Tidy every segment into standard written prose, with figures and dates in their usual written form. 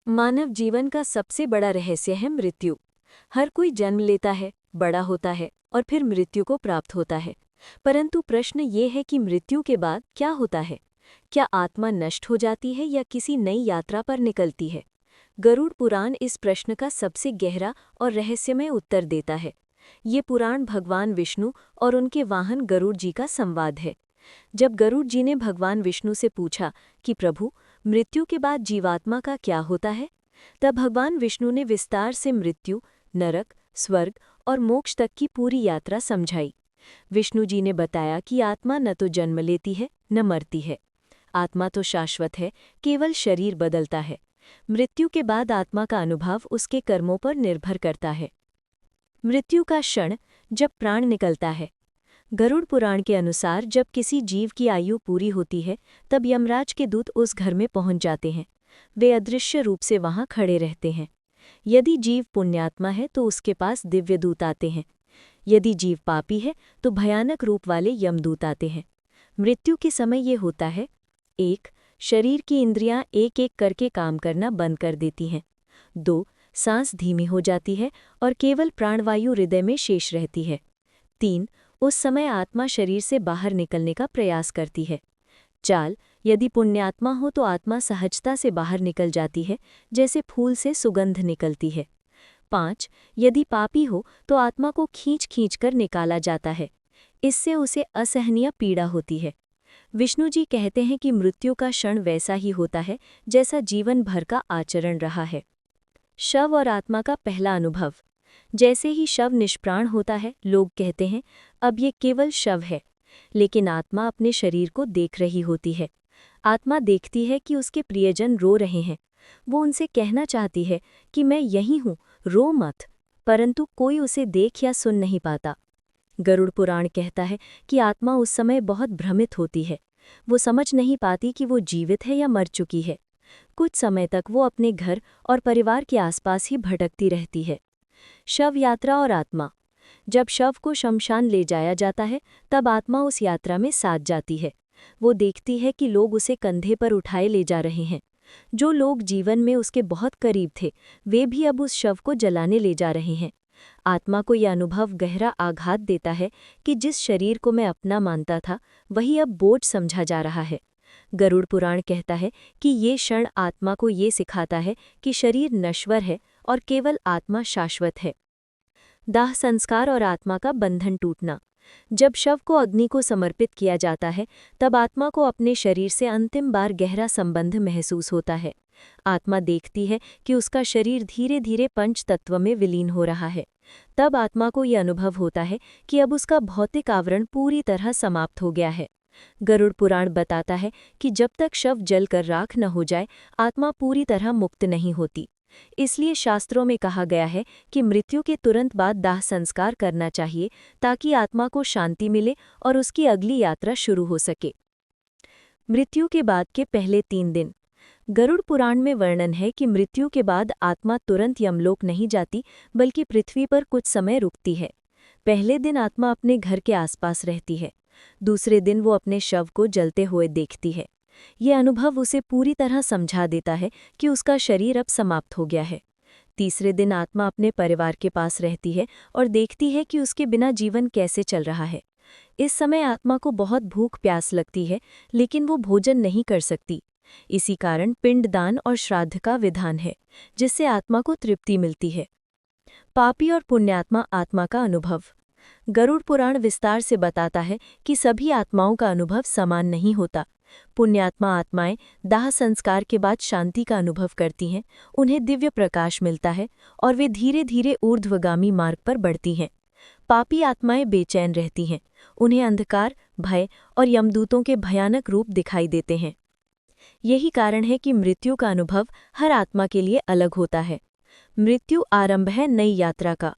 मानव जीवन का सबसे बड़ा रहस्य है मृत्यु। हर कोई जन्म लेता है, बड़ा होता है और फिर मृत्यु को प्राप्त होता है। परंतु प्रश्न ये है कि मृत्यु के बाद क्या होता है? क्या आत्मा नष्ट हो जाती है या किसी नई यात्रा पर निकलती है? गरुड़ पुराण इस प्रश्न का सबसे गहरा और रहस्यमय उत्तर देता है। ये पुराण भगवान विष्णु और उनके वाहन गरुड़ जी का संवाद है। जब गरुड़ जी ने भगवान विष्णु से पूछा कि प्रभु, मृत्यु के बाद जीवात्मा का क्या होता है, तब भगवान विष्णु ने विस्तार से मृत्यु, नरक, स्वर्ग और मोक्ष तक की पूरी यात्रा समझाई। विष्णु जी ने बताया कि आत्मा न तो जन्म लेती है न मरती है। आत्मा तो शाश्वत है, केवल शरीर बदलता है। मृत्यु के बाद आत्मा का अनुभव उसके कर्मों पर निर्भर करता है। मृत्यु का क्षण, जब प्राण निकलता है। गरुड़ पुराण के अनुसार जब किसी जीव की आयु पूरी होती है, तब यमराज के दूत उस घर में पहुंच जाते हैं। वे अदृश्य रूप से वहां खड़े रहते हैं। यदि जीव पुण्यात्मा है तो उसके पास दिव्य दूत आते हैं। यदि जीव पापी है तो भयानक रूप वाले यमदूत आते हैं। मृत्यु के समय ये होता है: 1. शरीर की इंद्रियां एक एक करके काम करना बंद कर देती हैं। 2. सांस धीमी हो जाती है और केवल प्राणवायु हृदय में शेष रहती है। 3. उस समय आत्मा शरीर से बाहर निकलने का प्रयास करती है। 4. यदि पुण्यात्मा हो तो आत्मा सहजता से बाहर निकल जाती है, जैसे फूल से सुगंध निकलती है। 5. यदि पापी हो तो आत्मा को खींच खींच कर निकाला जाता है। इससे उसे असहनीय पीड़ा होती है। विष्णु जी कहते हैं कि मृत्यु का क्षण वैसा ही होता है जैसा जीवन भर का आचरण रहा है। शव और आत्मा का पहला अनुभव। जैसे ही शव निष्प्राण होता है, लोग कहते हैं, अब ये केवल शव है। लेकिन आत्मा अपने शरीर को देख रही होती है। आत्मा देखती है कि उसके प्रियजन रो रहे हैं। वो उनसे कहना चाहती है कि मैं यहीं हूँ, रो मत, परंतु कोई उसे देख या सुन नहीं पाता। गरुड़ पुराण कहता है कि आत्मा उस समय बहुत भ्रमित होती है। वो समझ नहीं पाती कि वो जीवित है या मर चुकी है। कुछ समय तक वो अपने घर और परिवार के आसपास ही भटकती रहती है। शव यात्रा और आत्मा। जब शव को शमशान ले जाया जाता है, तब आत्मा उस यात्रा में साथ जाती है। वो देखती है कि लोग उसे कंधे पर उठाए ले जा रहे हैं। जो लोग जीवन में उसके बहुत करीब थे, वे भी अब उस शव को जलाने ले जा रहे हैं। आत्मा को यह अनुभव गहरा आघात देता है कि जिस शरीर को मैं अपना मानता था, वही अब बोझ समझा जा रहा है। गरुड़ पुराण कहता है कि ये क्षण आत्मा को ये सिखाता है कि शरीर नश्वर है और केवल आत्मा शाश्वत है। दाह संस्कार और आत्मा का बंधन टूटना। जब शव को अग्नि को समर्पित किया जाता है, तब आत्मा को अपने शरीर से अंतिम बार गहरा संबंध महसूस होता है। आत्मा देखती है कि उसका शरीर धीरे धीरे पंच तत्व में विलीन हो रहा है। तब आत्मा को यह अनुभव होता है कि अब उसका भौतिक आवरण पूरी तरह समाप्त हो गया है। गरुड़ पुराण बताता है कि जब तक शव जलकर राख न हो जाए, आत्मा पूरी तरह मुक्त नहीं होती। इसलिए शास्त्रों में कहा गया है कि मृत्यु के तुरंत बाद दाह संस्कार करना चाहिए, ताकि आत्मा को शांति मिले और उसकी अगली यात्रा शुरू हो सके। मृत्यु के बाद के पहले 3 दिन। गरुड़ पुराण में वर्णन है कि मृत्यु के बाद आत्मा तुरंत यमलोक नहीं जाती, बल्कि पृथ्वी पर कुछ समय रुकती है। पहले दिन आत्मा अपने घर के आसपास रहती है। दूसरे दिन वो अपने शव को जलते हुए देखती है। ये अनुभव उसे पूरी तरह समझा देता है कि उसका शरीर अब समाप्त हो गया है। तीसरे दिन आत्मा अपने परिवार के पास रहती है और देखती है कि उसके बिना जीवन कैसे चल रहा है। इस समय आत्मा को बहुत भूख प्यास लगती है, लेकिन वो भोजन नहीं कर सकती। इसी कारण पिंडदान और श्राद्ध का विधान है, जिससे आत्मा को तृप्ति मिलती है। पापी और पुण्यात्मा आत्मा का अनुभव। गरुड़ पुराण विस्तार से बताता है कि सभी आत्माओं का अनुभव समान नहीं होता। पुण्यात्मा आत्माएं दाह संस्कार के बाद शांति का अनुभव करती हैं, उन्हें दिव्य प्रकाश मिलता है और वे धीरे धीरे ऊर्ध्वगामी मार्ग पर बढ़ती हैं। पापी आत्माएं बेचैन रहती हैं, उन्हें अंधकार, भय और यमदूतों के भयानक रूप दिखाई देते हैं। यही कारण है कि मृत्यु का अनुभव हर आत्मा के लिए अलग होता है। मृत्यु आरंभ है नई यात्रा का।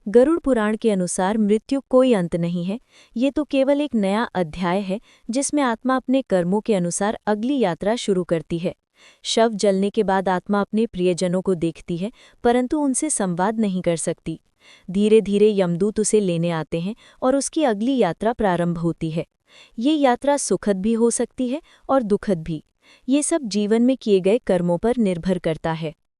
गरुड़ पुराण के अनुसार मृत्यु कोई अंत नहीं है, ये तो केवल एक नया अध्याय है जिसमें आत्मा अपने कर्मों के अनुसार अगली यात्रा शुरू करती है। शव जलने के बाद आत्मा अपने प्रियजनों को देखती है, परंतु उनसे संवाद नहीं कर सकती। धीरे धीरे यमदूत उसे लेने आते हैं और उसकी अगली यात्रा प्रारंभ होती है। ये यात्रा सुखद भी हो सकती है और दुखद भी। ये सब जीवन में किए गए कर्मों पर निर्भर करता है।